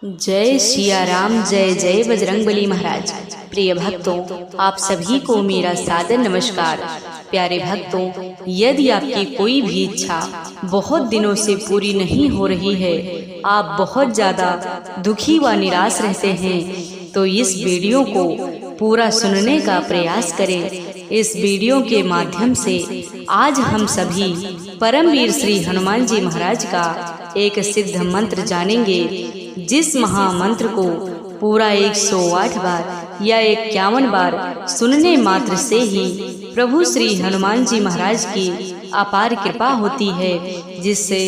जय सिया राम, जय जय बजरंगबली महाराज। प्रिय भक्तों, आप सभी को मेरा सादर नमस्कार। प्यारे भक्तों, यदि आपकी कोई भी इच्छा बहुत दिनों से पूरी नहीं हो रही है, आप बहुत ज़्यादा दुखी व निराश रहते हैं, तो इस वीडियो को पूरा सुनने का प्रयास करें। इस वीडियो के माध्यम से आज हम सभी परमवीर श्री हनुमान जी महाराज का एक सिद्ध मंत्र जानेंगे, जिस महामंत्र को पूरा 108 बार या 51 बार सुनने मात्र से ही प्रभु श्री हनुमान जी महाराज की अपार कृपा होती है, जिससे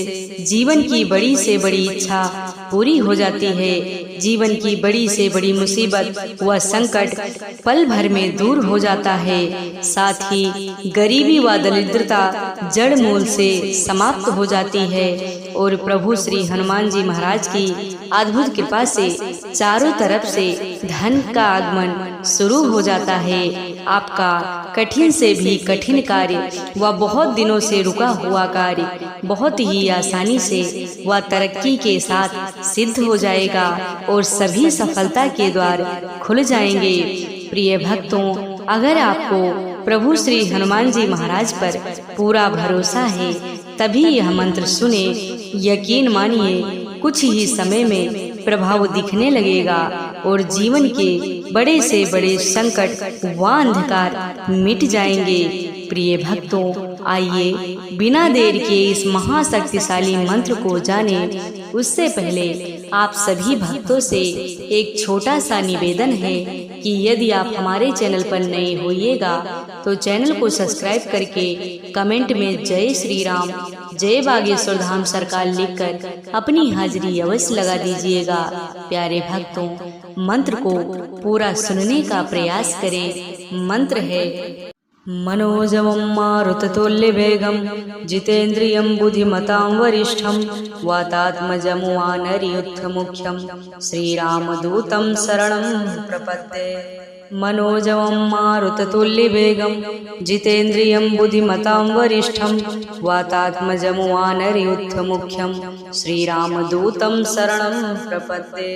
जीवन की बड़ी से बड़ी इच्छा पूरी हो जाती है। जीवन की बड़ी से बड़ी मुसीबत व संकट पल भर में दूर हो जाता है। साथ ही गरीबी व दरिद्रता जड़ मूल से समाप्त हो जाती है और प्रभु श्री हनुमान जी महाराज की अद्भुत कृपा से चारों तरफ से धन का आगमन शुरू हो जाता है। आपका कठिन से भी कठिन कार्य व बहुत दिनों से रुका हुआ कार्य बहुत ही आसानी से व तरक्की के साथ सिद्ध हो जाएगा और सभी सफलता के द्वार खुल जाएंगे। प्रिय भक्तों, अगर आपको प्रभु श्री हनुमान जी महाराज पर पूरा भरोसा है, तभी यह मंत्र सुने। यकीन मानिए, कुछ ही समय में प्रभाव दिखने लगेगा और जीवन के बड़े से बड़े संकट व अंधकार मिट जाएंगे। प्रिय भक्तों, आइए बिना देर के इस महाशक्तिशाली मंत्र को जानें। उससे पहले आप सभी भक्तों से एक छोटा सा निवेदन है कि यदि आप हमारे चैनल पर नए होइएगा तो चैनल को सब्सक्राइब करके कमेंट में जय श्री राम, जय बागेश्वर धाम सरकार लिखकर अपनी हाजिरी अवश्य लगा दीजिएगा। प्यारे भक्तों, मंत्र को पूरा सुनने का प्रयास करें। मंत्र है: मनोजवं मारुततुल्यवेगं जितेन्द्रियं बुद्धिमतां वरिष्ठं वातात्मजं वानरयूथमुख्यं श्रीरामदूतं शरणं प्रपद्ये। मनोजवं मारुततुल्यवेगं जितेन्द्रियं बुद्धिमतां वरिष्ठं वातात्मजं वानरयूथमुख्यं श्रीरामदूतं शरणं प्रपद्ये।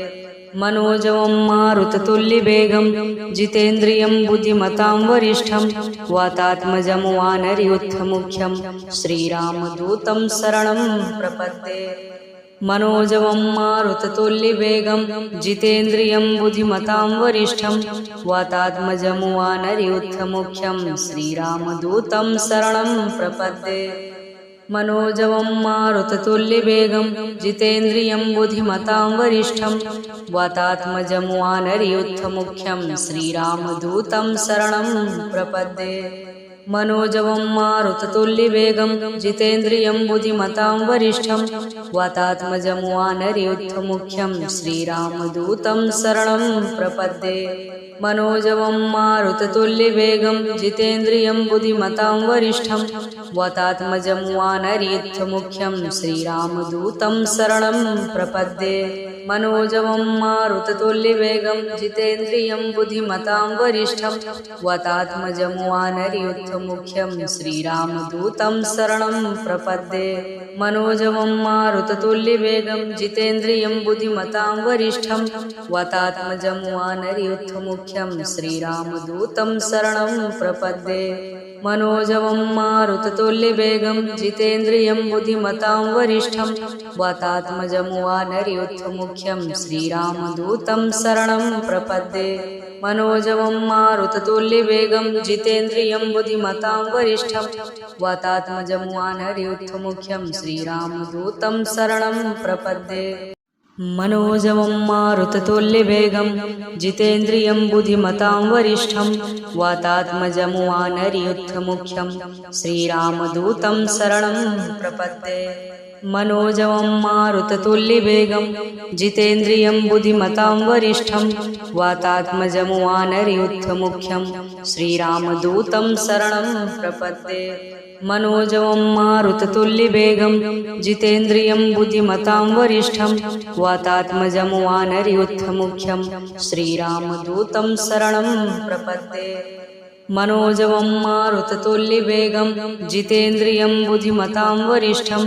मनोजवं मारुततुल्यवेगं जितेन्द्रियं बुद्धिमतां वरिष्ठं वातात्मजं वानरयूथमुख्यं श्रीरामदूतं शरणं प्रपद्ये। मनोजवं मारुततुल्यवेगं जितेन्द्रियं बुद्धिमतां वरिष्ठं वातात्मजं वानरयूथमुख्यं श्रीरामदूतं शरणं प्रपद्ये। मनोजवं मारुततुल्यवेगं जितेन्द्रियं बुद्धिमतां वरिष्ठं वातात्मजं वानरयूथमुख्यं श्रीरामदूतं शरणं प्रपद्ये। मनोजवं मारुततुल्यवेगं जितेन्द्रियं बुद्धिमतां वरिष्ठं वातात्मजं वानरयूथमुख्यं श्रीरामदूतं शरणं प्रपद्ये। मनोजवं मारुततुल्यवेगं जितेन्द्रियं बुद्धिमतां वरिष्ठं वातात्मजं वानरयूथमुख्यं श्रीरामदूतं शरणं प्रपद्ये। मनोजवं मारुततुल्यवेगं जितेन्द्रियं बुद्धिमतां वरिष्ठं वातात्मजं वानरयूथमुख्यं श्रीरामदूतं शरणं प्रपद्ये। मनोजवं मारुततुल्यवेगं जितेन्द्रियं बुद्धिमतां वरिष्ठं वातात्मजं वानरयूथमुख्यं श्रीरामदूतं शरणं प्रपद्ये। मनोजवं मारुततुल्यवेगं जितेन्द्रियं बुद्धिमतां वरिष्ठं वातात्मजं वानरयूथमुख्यं श्रीरामदूतं शरणं प्रपद्ये। मनोजवं मारुततुल्यवेगं जितेन्द्रियं बुद्धिमतां वरिष्ठं वातात्मजं वानरयूथमुख्यं श्रीरामदूतं शरणं प्रपद्ये। मनोजवं मारुततुल्यवेगं जितेन्द्रियं बुद्धिमतां वरिष्ठं वातात्मजं वानरयूथमुख्यं श्रीरामदूतं शरणं प्रपद्ये। मनोजवं मारुततुल्यवेगं जितेन्द्रियं बुद्धिमतां वरिष्ठं वातात्मजं वानरयूथमुख्यं श्रीरामदूतं शरणं प्रपद्ये। मनोजवं मारुततुल्यवेगं जितेन्द्रियं बुद्धिमतां वरिष्ठं वातात्मजं वानरयूथमुख्यं श्रीरामदूतं शरणं प्रपद्ये। मनोजवं मारुततुल्यवेगं जितेन्द्रियं बुद्धिमतां वरिष्ठं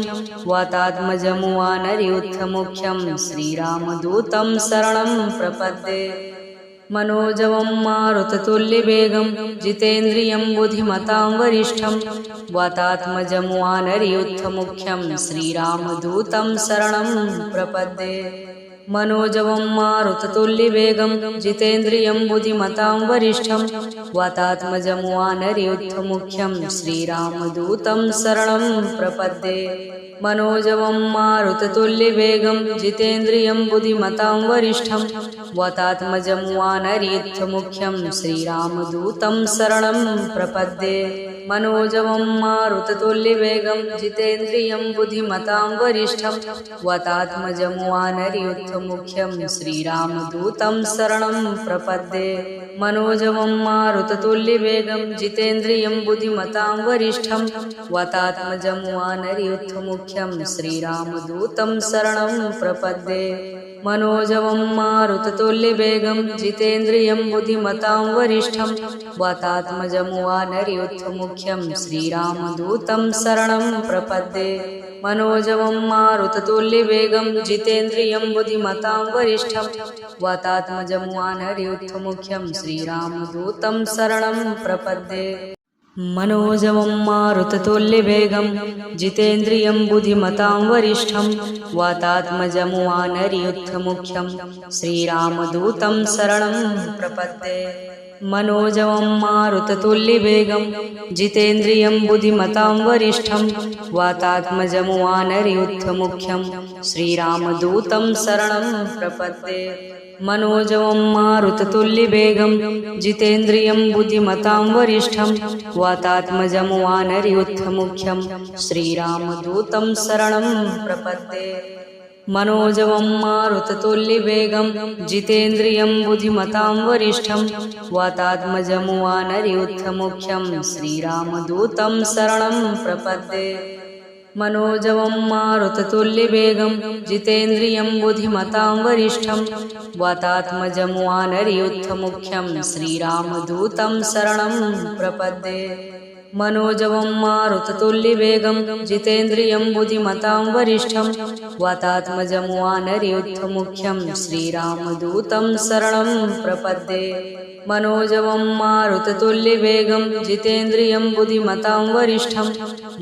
वातात्मजमुवानरयूथमुख्यं श्रीरामदूतं शरणं प्रपद्ये। मनोजवं मारुततुल्यवेगं जितेन्द्रियं बुद्धिमतां वरिष्ठं वातात्मजमुवानरयूथमुख्यं श्रीरामदूतं शरणं प्रपद्ये। मनोजवं मारुततुल्यवेगं जितेन्द्रियं बुद्धिमतां वरिष्ठं वातात्मजमुवानरयूथमुख्यं श्रीरामदूतं शरणं प्रपद्ये। मनोजवं मारुततुल्यवेगं जितेन्द्रियं बुद्धिमतां वरिष्ठं वातात्मजमुवानरयूथमुख्यं श्रीरामदूतं शरणं प्रपद्ये। मनोजवं मारुततुल्यवेगं जितेन्द्रियं बुद्धिमतां वरिष्ठं वातात्मजमुवानरयूथमुख्यं श्रीरामदूतं शरणं प्रपद्ये। मनोजवं मारुततुल्यवेगं जितेन्द्रियं बुद्धिमतां वरिष्ठं वातात्मजमुवानरयूथमुख्यं श्रीरामदूतं शरणं प्रपद्ये। मनोजवं मारुततुल्यवेगं जितेन्द्रियं बुद्धिमतां वरिष्ठं वातात्मजमुवानरयूथमुख्यं श्रीरामदूतं शरणं प्रपद्ये। मनोजवं मारुततुल्यवेगं जितेन्द्रियं बुद्धिमतां वरिष्ठं वातात्मजमुवानरयूथमुख्यं श्रीरामदूतं शरणं प्रपद्ये। मनोजवं मारुततुल्यवेगं जितेन्द्रियं बुद्धिमतां वरिष्ठं वातात्मजमुवानरयूथमुख्यं श्रीरामदूतं शरणं प्रपद्ये। मनोजवं मारुततुल्यवेगं जितेन्द्रियं बुद्धिमतां वरिष्ठं वातात्मजमुवानरयूथमुख्यं श्रीरामदूतं शरणं प्रपद्ये। मनोजवं मारुततुल्यवेगं जितेन्द्रियं बुद्धिमतां वरिष्ठं वातात्मजमुवानरयूथमुख्यं श्रीरामदूतं शरणं प्रपद्ये। मनोजवं मारुततुल्यवेगं जितेन्द्रियं बुद्धिमतां वरिष्ठं वातात्मजमुवानरयूथमुख्यं श्रीरामदूतं शरणं प्रपद्ये। मनोजवं मारुततुल्यवेगं जितेन्द्रियं बुद्धिमतां वरिष्ठं वातात्मजमुवानरयूथमुख्यं श्रीरामदूतं शरणं प्रपद्ये। मनोजवं मारुततुल्यवेगं जितेन्द्रियं बुद्धिमतां वरिष्ठं वातात्मजमुवानरयूथमुख्यं श्रीरामदूतं शरणं प्रपद्ये। मनोजवं मारुततुल्यवेगं जितेन्द्रियं बुद्धिमतां वरिष्ठं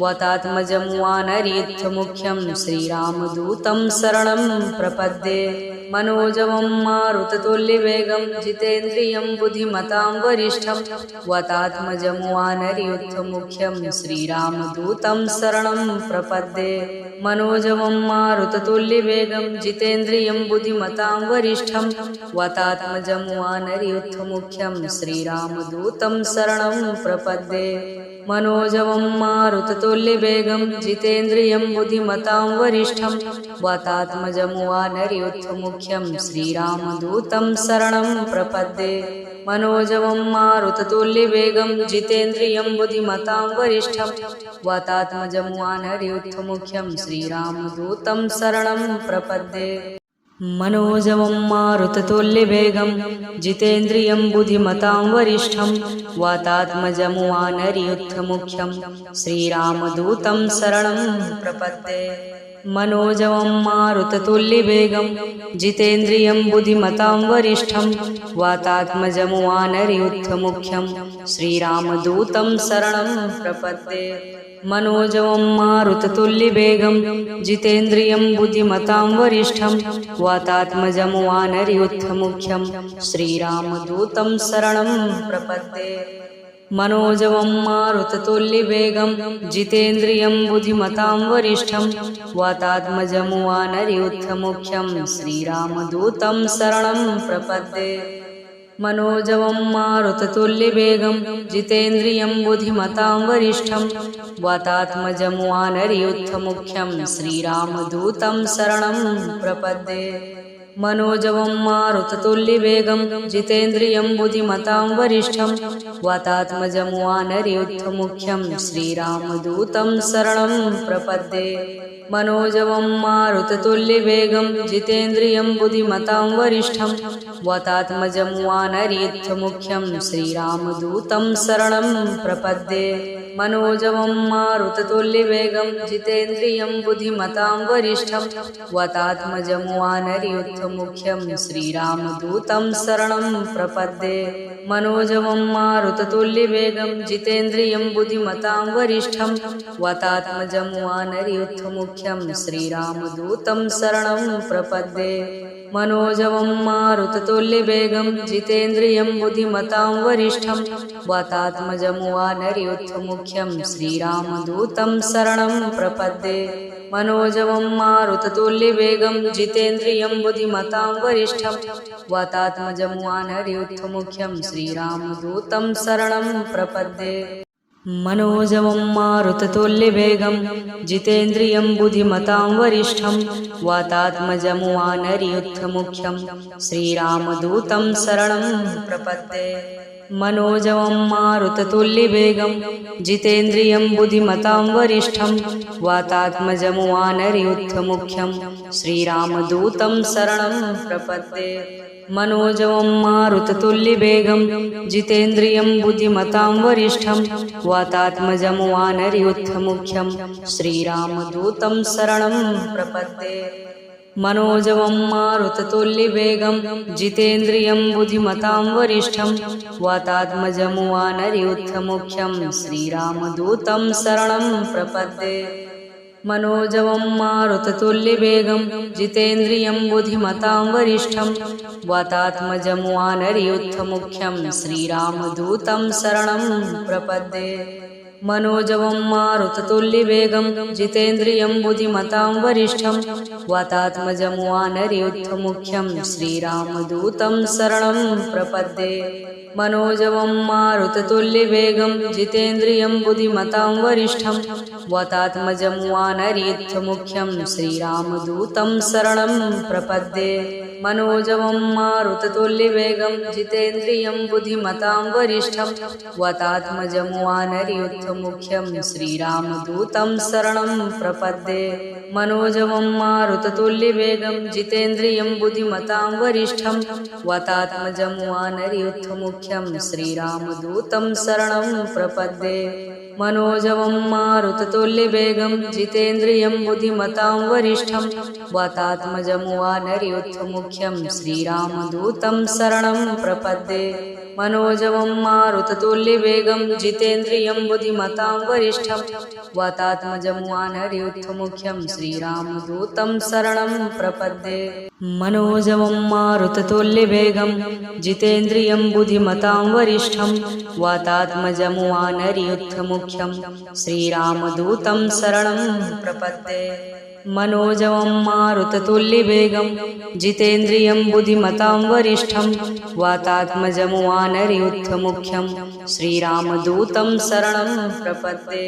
वातात्मजमुवानरयूथमुख्यं श्रीरामदूतं शरणं प्रपद्ये। मनोजवं मारुततुल्यवेगं जितेन्द्रियं बुद्धिमतां वरिष्ठं वातात्मजमुवानरयूथमुख्यं श्रीरामदूतं शरणं प्रपद्ये। मनोजवं मारुततुल्यवेगं जितेन्द्रियं बुद्धिमतां वरिष्ठं वातात्मजमुवानरयूथमुख्यं श्रीरामदूतं शरणं प्रपद्ये। मनोजवं मारुततुल्यवेगं जितेन्द्रियं बुद्धिमतां वरिष्ठं वातात्मजमुवानरयूथमुख्यं श्रीरामदूतं शरणं प्रपद्ये। मनोजवं मारुततुल्यवेगं जितेन्द्रियं बुद्धिमतां वरिष्ठं वातात्मजमुवानरयूथमुख्यं श्रीरामदूतं शरणं प्रपद्ये। मनोजवं मारुततुल्यवेगं जितेन्द्रियं बुद्धिमतां वरिष्ठं वातात्मजमुवानरयूथमुख्यं श्रीरामदूतं शरणं प्रपद्ये। मनोजवं मारुततुल्यवेगं जितेन्द्रियं बुद्धिमतां वरिष्ठं वातात्मजमुवानरयूथमुख्यं श्रीरामदूतं शरणं प्रपद्ये। मनोजवं मारुततुल्यवेगं जितेन्द्रियं बुद्धिमतां वरिष्ठं वातात्मजमुवानरयूथमुख्यं श्रीरामदूतं शरणं प्रपद्ये। मनोजवं मारुततुल्यवेगं जितेन्द्रियं बुद्धिमतां वरिष्ठं वातात्मजमुवानरयूथमुख्यं श्रीरामदूतं शरणं प्रपद्ये। मनोजवं मारुततुल्यवेगं जितेन्द्रियं बुद्धिमतां वरिष्ठं वातात्मजमुवानरयूथमुख्यं श्रीरामदूतं शरणं प्रपद्ये। मनोजवं मारुततुल्यवेगं जितेन्द्रियं बुद्धिमतां वरिष्ठं वातात्मजमुवानरयूथमुख्यं श्रीरामदूतं शरणं प्रपद्ये। मनोजवं मारुततुल्यवेगं जितेन्द्रियं बुद्धिमतां वरिष्ठं वातात्मजं वानरयूथमुख्यं श्रीरामदूतं शरणं प्रपद्ये। मनोजवं मारुततुल्यवेगं जितेन्द्रियं बुद्धिमतां वरिष्ठं वातात्मजं वानरयूथमुख्यं श्रीरामदूतं शरणं प्रपद्ये। मनोजवं मारुततुल्यवेगं जितेन्द्रियं बुद्धिमतां वरिष्ठं वातात्मजं वानरयूथमुख्यं श्रीरामदूतं शरणं प्रपद्ये। मनोजवं मारुततुल्यवेगं जितेन्द्रियं बुद्धिमतां वरिष्ठं वातात्मजं वानरयूथमुख्यं श्रीरामदूतं शरणं प्रपद्ये। मनोजवं मारुततुल्यवेगं जितेन्द्रियं बुद्धिमतां वरिष्ठं वातात्मजं वानरयूथमुख्यं श्रीरामदूतं शरणं प्रपद्ये। मनोजवं मारुततुल्यवेगं जितेन्द्रियं बुद्धिमतां वरिष्ठं वातात्मजं वानरयूथमुख्यं श्रीरामदूतं शरणं प्रपद्ये। मनोजवं मारुततुल्यवेगं जितेन्द्रियं बुद्धिमतां वरिष्ठं वातात्मजं वानरयूथमुख्यं श्रीरामदूतं शरणं प्रपद्ये। मनोजवं मारुततुल्यवेगं जितेन्द्रियं बुद्धिमतां वरिष्ठं वातात्मजं वानरयूथमुख्यं श्रीरामदूतं शरणं प्रपद्ये। मनोजवं मारुततुल्यवेगं जितेन्द्रियं बुद्धिमतां वरिष्ठं वातात्मजं वानरयूथमुख्यं श्रीरामदूतं शरणं प्रपद्ये। मनोजवं मारुततुल्यवेगं जितेन्द्रियं बुद्धिमतां वरिष्ठं वातात्मजं वानरयूथमुख्यं श्रीरामदूतं शरणं प्रपद्ये। मनोजवं मारुततुल्यवेगं जितेन्द्रियं बुद्धिमतां वरिष्ठं वातात्मजं वानरयूथमुख्यं श्रीरामदूतं शरणं प्रपद्ये। मनोजवं मारुततुल्यवेगं जितेन्द्रियं बुद्धिमतां वरिष्ठं वातात्मजं वानरयूथमुख्यं श्रीरामदूतं शरणं प्रपद्ये। मनोजवं मारुततुल्यवेगं जितेन्द्रियं बुद्धिमतां वरिष्ठं वातात्मजं वानरयूथमुख्यं श्रीरामदूतं शरणं प्रपद्ये। मनोजवं मारुततुल्यवेगं जितेन्द्रियं बुद्धिमतां वरिष्ठं वातात्मजं वानरयूथमुख्यं श्रीरामदूतं शरणं प्रपद्ये। मनोजवं मारुततुल्यवेगं जितेन्द्रियं बुद्धिमतां वरिष्ठं वातात्मजं वानरयूथमुख्यं श्रीरामदूतं शरणं प्रपद्ये। मनोजवं मारुततुल्यवेगं जितेन्द्रियं बुद्धिमतां वरिष्ठं वातात्मजं वानरयूथमुख्यं श्रीरामदूतं शरणं प्रपद्ये। मनोजवं मारुततुल्यवेगं जितेन्द्रियं बुद्धिमतां वरिष्ठं वातात्मजं वानरयूथमुख्यं श्रीरामदूतं शरणं प्रपद्ये। मनोजवं मारुततुल्यवेगं जितेन्द्रियं बुद्धिमतां वरिष्ठं वातात्मजं वानरयूथमुख्यं श्रीरामदूतं शरणं प्रपद्ये।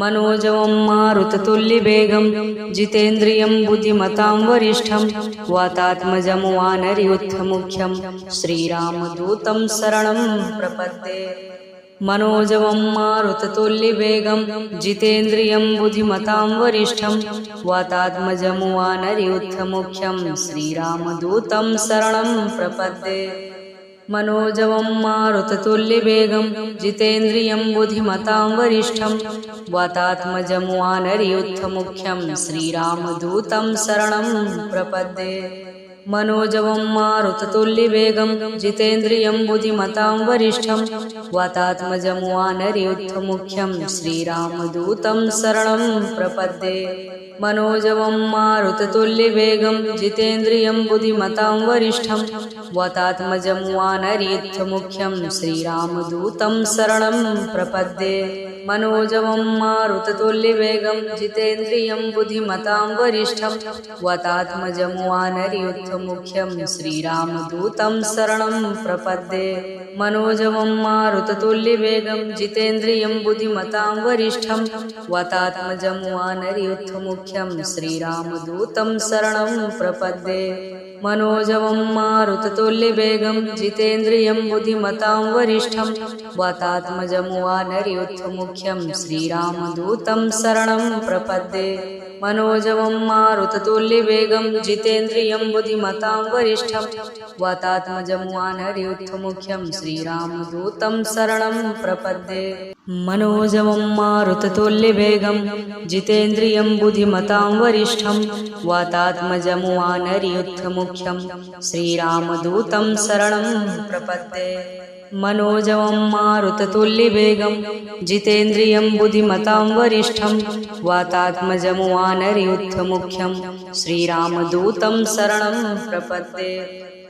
मनोजवं मारुततुल्यवेगं जितेन्द्रियं बुद्धिमतां वरिष्ठं वातात्मजं वानरयूथमुख्यं श्रीरामदूतं शरणं प्रपद्ये। मनोजवं मारुततुल्यवेगं जितेन्द्रियं बुद्धिमतां वरिष्ठं वातात्मजं वानरयूथमुख्यं श्रीरामदूतं शरणं प्रपद्ये। मनोजवं मारुततुल्यवेगं जितेन्द्रियं बुद्धिमतां वरिष्ठं वातात्मजं वानरयूथमुख्यं श्रीरामदूतं शरणं प्रपद्ये। मनोजवं मारुततुल्यवेगं जितेन्द्रियं बुद्धिमतां वरिष्ठं वातात्मजं वानरयूथमुख्यं श्रीरामदूतं शरणं प्रपद्ये। मनोजवं मारुततुल्यवेगं जितेन्द्रियं बुद्धिमतां वरिष्ठं वातात्मजं वानरयूथमुख्यं श्रीरामदूतं शरणं प्रपद्ये। मनोजवं मारुततुल्यवेगं जितेन्द्रियं बुद्धिमतां वरिष्ठं वातात्मजं वानरयूथमुख्यं श्रीरामदूतं शरणं प्रपद्ये। मनोजवं मारुततुल्यवेगं जितेन्द्रियं बुद्धिमतां वरिष्ठं वातात्मजं वानरयूथमुख्यं श्रीरामदूतं शरणं प्रपद्ये। मनोजवं मारुततुल्यवेगं जितेन्द्रियं बुद्धिमतां वरिष्ठं वातात्मजं वानरयूथमुख्यं श्रीरामदूतं शरणं प्रपद्ये। मनोजवं मारुततुल्यवेगं जितेन्द्रियं बुद्धिमतां वरिष्ठं वातात्मजं वानरयूथमुख्यं श्रीरामदूतं शरणं प्रपद्ये। मनोजवं मारुततुल्यवेगं जितेन्द्रियं बुद्धिमतां वरिष्ठं वातात्मजं वानरयूथमुख्यं श्रीरामदूतं शरणं प्रपद्ये। मनोजवं मारुततुल्यवेगं जितेन्द्रियं बुद्धिमतां वरिष्ठं वातात्मजं वानरयूथमुख्यं श्रीरामदूतं शरणं प्रपद्ये।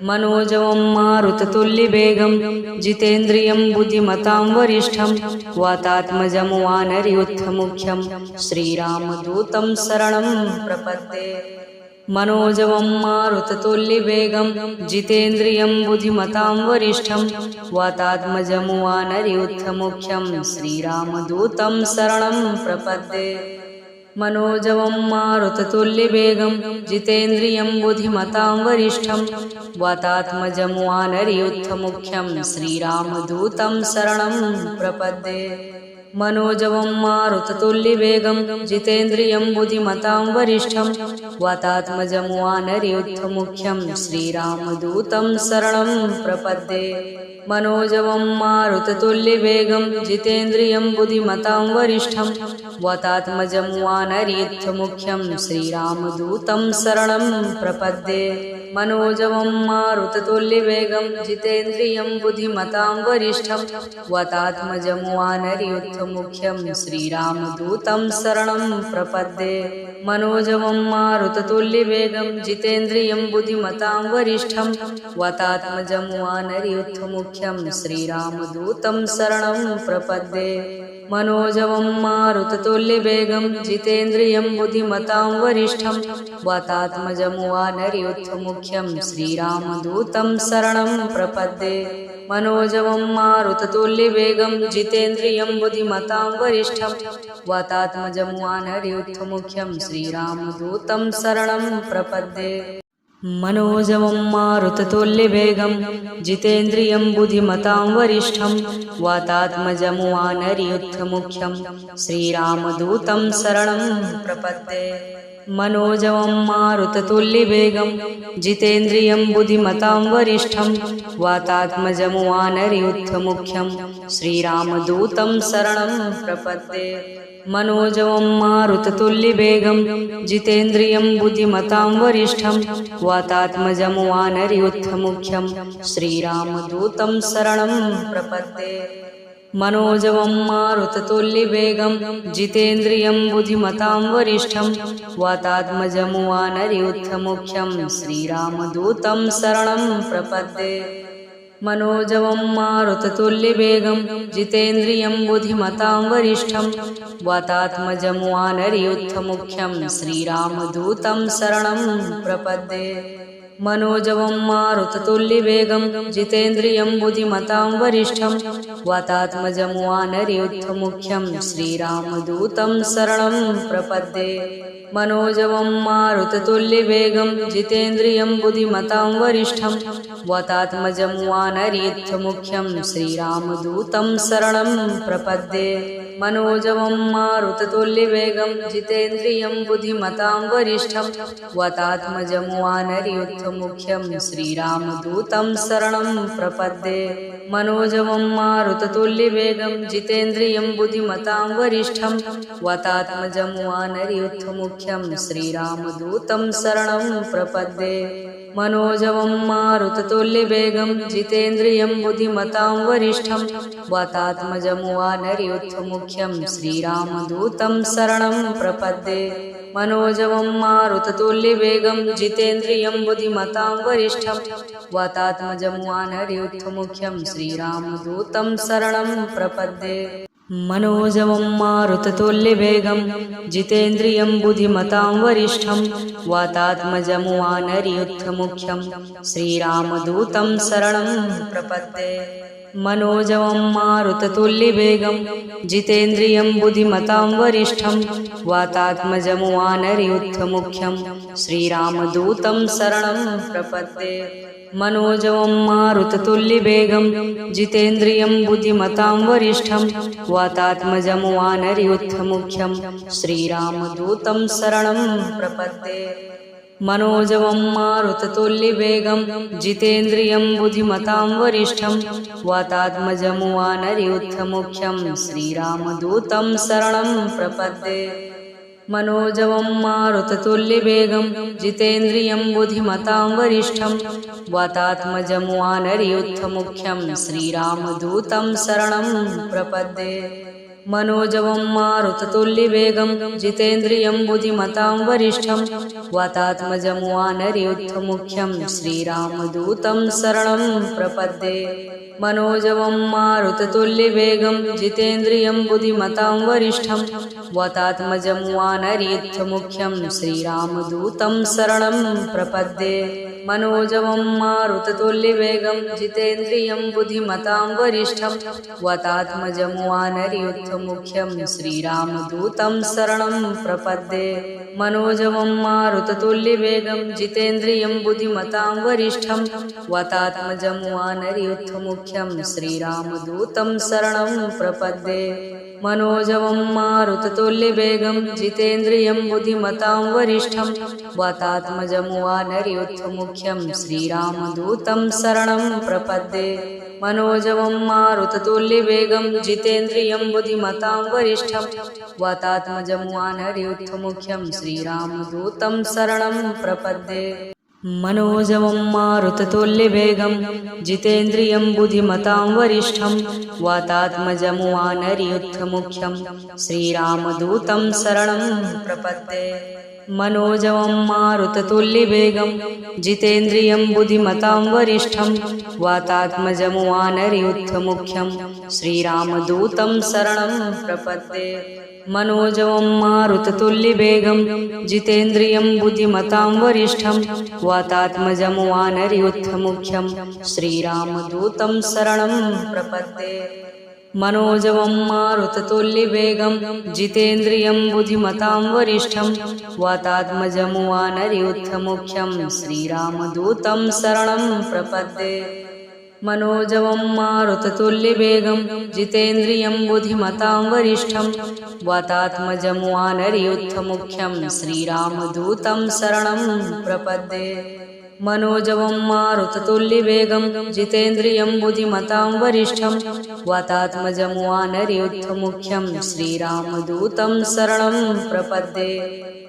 मनोजवं मारुततुल्यवेगं जितेन्द्रियं बुद्धिमतां वरिष्ठं वातात्मजं वानरयूथमुख्यं श्रीरामदूतं शरणं प्रपद्ये। मनोजवं मारुततुल्यवेगं जितेन्द्रियं बुद्धिमतां वरिष्ठं वातात्मजं वानरयूथमुख्यं श्रीरामदूतं शरणं प्रपद्ये। मनोजवं मारुततुल्यवेगं जितेन्द्रियं बुद्धिमतां वरिष्ठं वातात्मजं वानरयूथमुख्यं श्रीरामदूतं शरणं प्रपद्ये। मनोजवं मारुततुल्यवेगं जितेन्द्रियं बुद्धिमतां वरिष्ठं वातात्मजं वानरयूथमुख्यं श्रीरामदूतं शरणं प्रपद्ये। मनोजवं मारुततुल्यवेगं जितेन्द्रियं बुद्धिमतां वरिष्ठं वातात्मजं वानरयूथमुख्यं श्रीरामदूतं शरणं प्रपद्ये। मनोजवं मारुततुल्यवेगं जितेन्द्रियं बुद्धिमतां वरिष्ठं वातात्मजं वानरयूथमुख्यं श्रीरामदूतं शरणं प्रपद्ये। मनोजवं मारुततुल्यवेगं जितेन्द्रियं बुद्धिमतां वरिष्ठं वातात्मजं वानरयूथमुख्यं श्रीरामदूतं शरणं प्रपद्ये। मनोजवं मारुततुल्यवेगं जितेन्द्रियं बुद्धिमतां वरिष्ठं वातात्मजं वानरयूथमुख्यं श्रीरामदूतं शरणं प्रपद्ये। मनोजवं मारुततुल्यवेगं जितेन्द्रियं बुद्धिमतां वरिष्ठं वातात्मजं वानरयूथमुख्यं श्रीरामदूतं शरणं प्रपद्ये। मनोजवं मारुततुल्यवेगं जितेन्द्रियं बुद्धिमतां वरिष्ठं वातात्मजं वानरयूथमुख्यं श्रीरामदूतं शरणं प्रपद्ये। मनोजवं मारुततुल्यवेगं जितेन्द्रियं बुद्धिमतां वरिष्ठं वातात्मजं वानरयूथमुख्यं श्रीरामदूतं शरणं प्रपद्ये। मनोजवं मारुततुल्यवेगं जितेन्द्रियं बुद्धिमतां वरिष्ठं वातात्मजं वानरयूथमुख्यं श्रीरामदूतं शरणं प्रपद्ये। मनोजवं मारुततुल्यवेगं जितेन्द्रियं बुद्धिमतां वरिष्ठं वातात्मजं वानरयूथमुख्यं श्रीरामदूतं शरणं प्रपद्ये। मनोजवं मारुततुल्यवेगं जितेन्द्रियं बुद्धिमतां वरिष्ठं वातात्मजं वानरयूथमुख्यं श्रीरामदूतं शरणं प्रपद्ये। मनोजवं मारुततुल्यवेगं जितेन्द्रियं बुद्धिमतां वरिष्ठं वातात्मजं वानरयूथमुख्यं श्रीरामदूतं शरणं प्रपद्ये। मनोजवं मारुततुल्यवेगं जितेन्द्रियं बुद्धिमतां वरिष्ठं वातात्मजं वानरयूथमुख्यं श्रीरामदूतं शरणं प्रपद्ये। मनोजवं मारुततुल्यवेगं जितेन्द्रियं बुद्धिमतां वरिष्ठं वातात्मजं वानरयूथमुख्यं श्रीरामदूतं शरणं प्रपद्ये। मनोजवं मारुततुल्यवेगं जितेन्द्रियं बुद्धिमतां वरिष्ठं वातात्मजं वानरयूथमुख्यं श्रीरामदूतं शरणं प्रपद्ये। मनोजवं मारुततुल्यवेगं जितेन्द्रियं बुद्धिमतां वरिष्ठं वातात्मजं वानरयूथमुख्यं श्रीरामदूतं शरणं प्रपद्ये। मनोजवं मारुततुल्यवेगं जितेन्द्रियं बुद्धिमतां वरिष्ठं वातात्मजं वानरयूथमुख्यं श्रीरामदूतं शरणं प्रपद्ये। मनोजवं मारुततुल्यवेगं जितेन्द्रियं बुद्धिमतां वरिष्ठं वातात्मजं वानरयूथमुख्यं श्रीरामदूतं शरणं प्रपद्ये। मनोजवं मारुततुल्यवेगं जितेन्द्रियं बुद्धिमतां वरिष्ठं वातात्मजं श्रीरामदूतं शरणं प्रपद्ये। मनोजवं मारुततुल्यवेगं जितेन्द्रियं बुद्धिमतां वरिष्ठं वातात्मजं श्रीरामदूतं शरणं प्रपद्ये। मनोजवं मारुततुल्यवेगं जितेन्द्रियं बुद्धिमतां वरिष्ठं वातात्मजं श्रीरामदूतं शरणं प्रपद्ये। मनोजवं मारुततुल्यवेगं जितेन्द्रियं बुद्धिमतां वरिष्ठं वातात्मजं श्रीरामदूतं शरणं प्रपद्ये। मनोजवं मारुततुल्यवेगं जितेन्द्रियं बुद्धिमतां वरिष्ठं वातात्मजं श्रीरामदूतं शरणं प्रपद्ये। मनोजवं मारुततुल्यवेगं जितेन्द्रियं बुद्धिमतां वरिष्ठं वातात्मजं श्रीरामदूतं शरणं प्रपद्ये। मनोजवं मारुततुल्यवेगं जितेन्द्रियं बुद्धिमतां वरिष्ठं वातात्मजं श्रीरामदूतं शरणं प्रपद्ये। मनोजवं मारुततुल्यवेगं जितेन्द्रियं बुद्धिमतां वरिष्ठं वातात्मजं श्रीरामदूतं शरणं प्रपद्ये। मनोजवं मारुततुल्यवेगं जितेन्द्रियं बुद्धिमतां वरिष्ठं वातात्मजं श्रीरामदूतं शरणं प्रपद्ये। मनोजवं मारुततुल्यवेगं जितेन्द्रियं बुद्धिमतां वरिष्ठं वातात्मजं श्रीरामदूतं शरणं प्रपद्ये। मनोजवं मारुततुल्यवेगं जितेन्द्रियं बुद्धिमतां वरिष्ठं वातात्मजं श्रीरामदूतं शरणं प्रपद्ये। मनोजवं मारुततुल्यवेगं जितेन्द्रियं बुद्धिमतां वरिष्ठं वातात्मजं श्रीरामदूतं शरणं प्रपद्ये। मनोजवं मारुततुल्यवेगं जितेन्द्रियं बुद्धिमतां वरिष्ठं वातात्मजं श्रीरामदूतं शरणं प्रपद्ये। मनोजवं मारुततुल्यवेगं जितेन्द्रियं बुद्धिमतां वरिष्ठं वातात्मजं श्रीरामदूतं शरणं प्रपद्ये। मनोजवं मारुततुल्यवेगं जितेन्द्रियं बुद्धिमतां वरिष्ठं वातात्मजं श्रीरामदूतं शरणं प्रपद्ये। मनोजवं मारुततुल्यवेगं जितेन्द्रियं बुद्धिमतां वरिष्ठं वातात्मजं श्रीरामदूतं शरणं प्रपद्ये।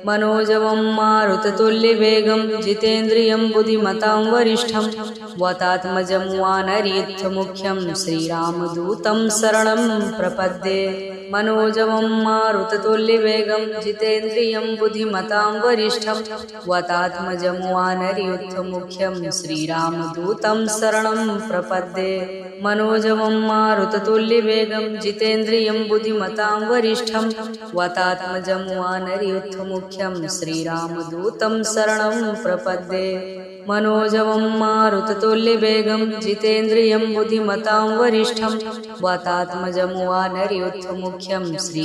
मनोजवं मारुततुल्यवेगं जितेन्द्रियं बुद्धिमतां वरिष्ठं वातात्मजं श्रीरामदूतं शरणं प्रपद्ये। मनोजवं मारुततुल्यवेगं जितेन्द्रियं बुद्धिमतां वरिष्ठं वातात्मजं श्रीरामदूतं शरणं प्रपद्ये। मनोजवं मारुततुल्यवेगं जितेन्द्रियं बुद्धिमतां वरिष्ठं वातात्मजं श्रीरामदूतं शरणं प्रपद्ये। मनोजवं मारुततुल्यवेगं जितेन्द्रियं बुद्धिमतां वरिष्ठं वातात्मजं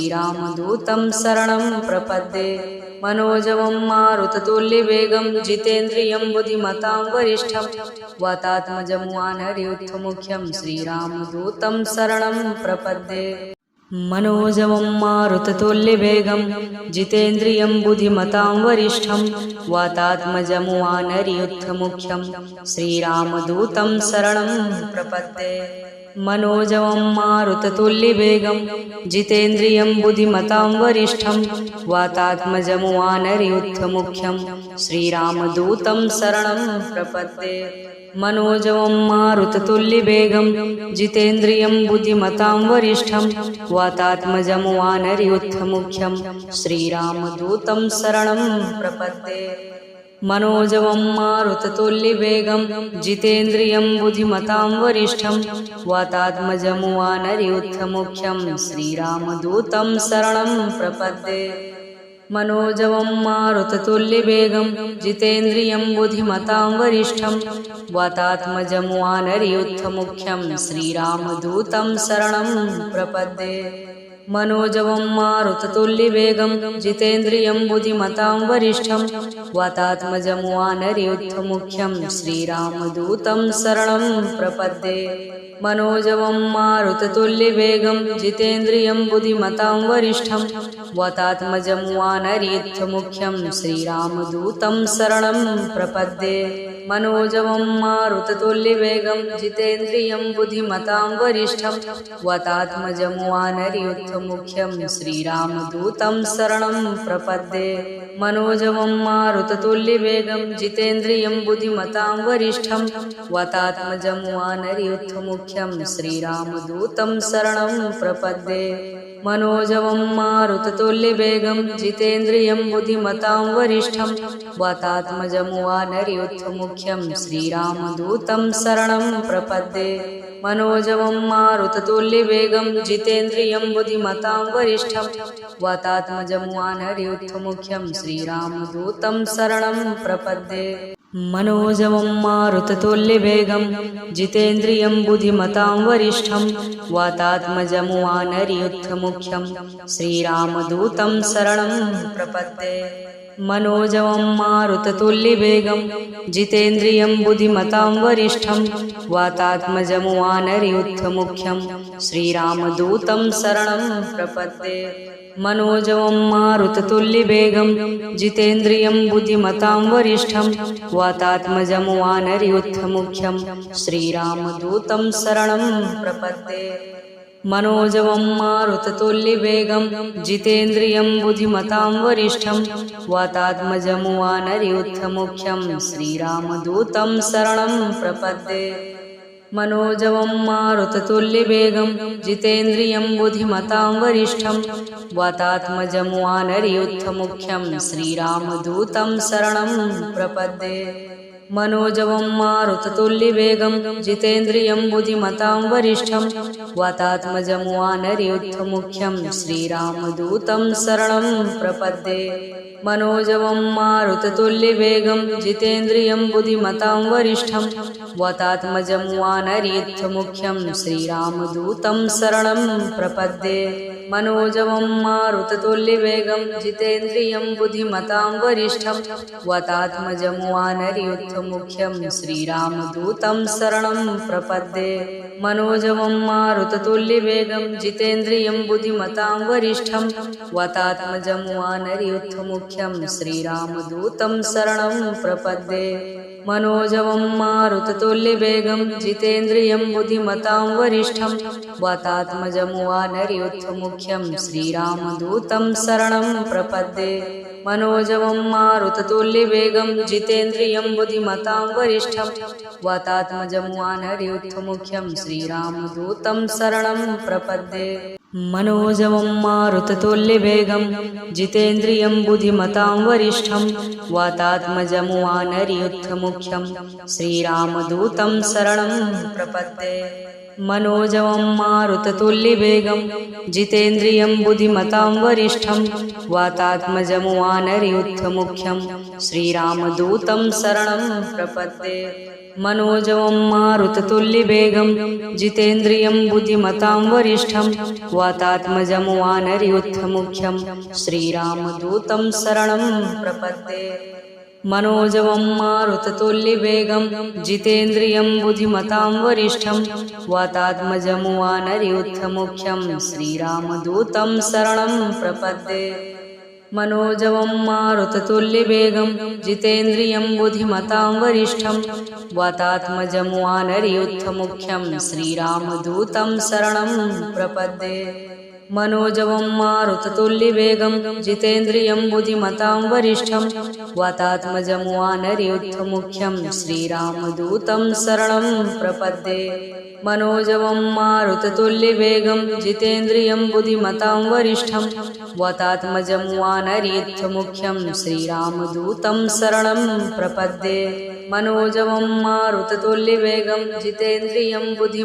श्रीरामदूतं शरणं प्रपद्ये। मनोजवं मारुततुल्यवेगं जितेन्द्रियं बुद्धिमतां वरिष्ठं वातात्मजं श्रीरामदूतं शरणं प्रपद्ये। मनोजवं मारुततुल्यवेगं जितेन्द्रियं बुद्धिमतां वरिष्ठं वातात्मजं श्रीरामदूतं शरणं प्रपद्ये। मनोजवं मारुततुल्यवेगं जितेन्द्रियं बुद्धिमतां वरिष्ठं वातात्मजं श्रीरामदूतं शरणं प्रपद्ये। मनोजवं मारुततुल्यवेगं जितेन्द्रियं बुद्धिमतां वरिष्ठं वातात्मजं श्रीरामदूतं शरणं प्रपद्ये। मनोजवं मारुततुल्यवेगं जितेन्द्रियं बुद्धिमतां वरिष्ठं वातात्मजं श्रीरामदूतं शरणं प्रपद्ये। मनोजवं मारुततुल्यवेगं जितेन्द्रियं बुद्धिमतां वरिष्ठं वातात्मजं वानरयूथमुख्यं श्रीरामदूतं शरणं प्रपद्ये। मनोजवं मारुततुल्यवेगं जितेन्द्रियं बुद्धिमतां वरिष्ठं वातात्मजं वानरयूथमुख्यं श्रीरामदूतं शरणं प्रपद्ये। मनोजवं मारुततुल्यवेगं जितेन्द्रियं बुद्धिमतां वरिष्ठं वातात्मजं वानरयूथमुख्यं श्रीरामदूतं शरणं प्रपद्ये। मनोजवं मारुततुल्यवेगं जितेन्द्रियं बुद्धिमतां वरिष्ठं वातात्मजं वानरयूथमुख्यं श्रीरामदूतं शरणं प्रपद्ये। मनोजवं मारुततुल्यवेगं जितेन्द्रियं बुद्धिमतां वरिष्ठं वातात्मजं वानरयूथमुख्यं श्रीरामदूतं शरणं प्रपद्ये। मनोजवं मारुततुल्यवेगं जितेन्द्रियं बुद्धिमतां वरिष्ठं वातात्मजं वानरयूथमुख्यं श्रीरामदूतं शरणं प्रपद्ये। मनोजवं मारुततुल्यवेगं जितेन्द्रियं बुद्धिमतां वरिष्ठं वातात्मजं वानरयूथमुख्यं श्रीरामदूतं शरणं प्रपद्ये। मनोजवं मारुततुल्यवेगं जितेन्द्रियं बुद्धिमतां वरिष्ठं वातात्मजं वानरयूथमुख्यं श्रीरामदूतं शरणं प्रपद्ये। मनोजवं मारुततुल्यवेगं जितेन्द्रियं बुद्धिमतां वरिष्ठं वातात्मजं वानरयूथमुख्यं श्रीरामदूतं शरणं प्रपद्ये। मनोजवं मारुततुल्यवेगं जितेन्द्रियं बुद्धिमतां वरिष्ठं वातात्मजं वानरयूथमुख्यं श्रीरामदूतं शरणं प्रपद्ये। मनोजवं मारुततुल्यवेगं जितेन्द्रियं बुद्धिमतां वरिष्ठं वातात्मजं वानरयूथमुख्यं श्रीरामदूतं शरणं प्रपद्ये। मनोजवं मारुततुल्यवेगं जितेन्द्रियं बुद्धिमतां वरिष्ठं वातात्मजं वानरयूथमुख्यं श्रीरामदूतं शरणं प्रपद्ये। मनोजवं मारुततुल्यवेगं जितेन्द्रियं बुद्धिमतां वरिष्ठं वातात्मजं वानरयूथमुख्यं श्रीरामदूतं शरणं प्रपद्ये। मनोजवं मारुततुल्यवेगं जितेन्द्रियं बुद्धिमतां वरिष्ठं वातात्मजं वानरयूथमुख्यं श्रीरामदूतं शरणं प्रपद्ये। मनोजवं मारुततुल्यवेगं जितेन्द्रियं बुद्धिमतां वरिष्ठं वातात्मजं वानरयूथमुख्यं श्रीरामदूतं शरणं प्रपद्ये। मनोजवं मारुततुल्यवेगं जितेन्द्रियं बुद्धिमतां वरिष्ठं वातात्मजं वानरयूथमुख्यं श्रीरामदूतं शरणं प्रपद्ये। मनोजवं मारुततुल्यवेगं जितेन्द्रियं बुद्धिमतां वरिष्ठं वातात्मजं वानरयूथमुख्यं श्रीरामदूतं शरणं प्रपद्ये। मनोजवं मारुततुल्यवेगं जितेन्द्रियं बुद्धिमतां वरिष्ठं वातात्मजं वानरयूथमुख्यं श्रीरामदूतं शरणं प्रपद्ये। मनोजवं मारुततुल्यवेगं जितेन्द्रियं बुद्धिमतां वरिष्ठं वातात्मजं वानरयूथमुख्यं श्रीरामदूतं शरणं प्रपद्ये। मनोजवं मारुततुल्यवेगं जितेन्द्रियं बुद्धिमतां वरिष्ठं वातात्मजं वानरयूथमुख्यं श्रीरामदूतं शरणं प्रपद्ये। मनोजवं मारुततुल्यवेगं जितेन्द्रियं बुद्धिमतां वरिष्ठं वातात्मजं वानरयूथमुख्यं श्रीरामदूतं शरणं प्रपद्ये। मनोजवं मारुततुल्यवेगं जितेन्द्रियं बुद्धिमतां वरिष्ठं वातात्मजं वानरयूथमुख्यं श्रीरामदूतं शरणं प्रपद्ये। मनोजवं मारुततुल्यवेगं जितेन्द्रियं बुद्धिमतां वरिष्ठं वातात्मजं वानरयूथमुख्यं श्रीरामदूतं शरणं प्रपद्ये। मनोजवं मारुततुल्यवेगं जितेन्द्रियं बुद्धिमतां वरिष्ठं वातात्मजं वानरयूथमुख्यं श्रीरामदूतं शरणं प्रपद्ये। मनोजवं मारुततुल्यवेगं जितेन्द्रियं बुद्धिमतां वरिष्ठं वातात्मजं वानरयूथमुख्यं श्रीरामदूतं शरणं प्रपद्ये। मनोजवं मारुततुल्यवेगं जितेन्द्रियं बुद्धि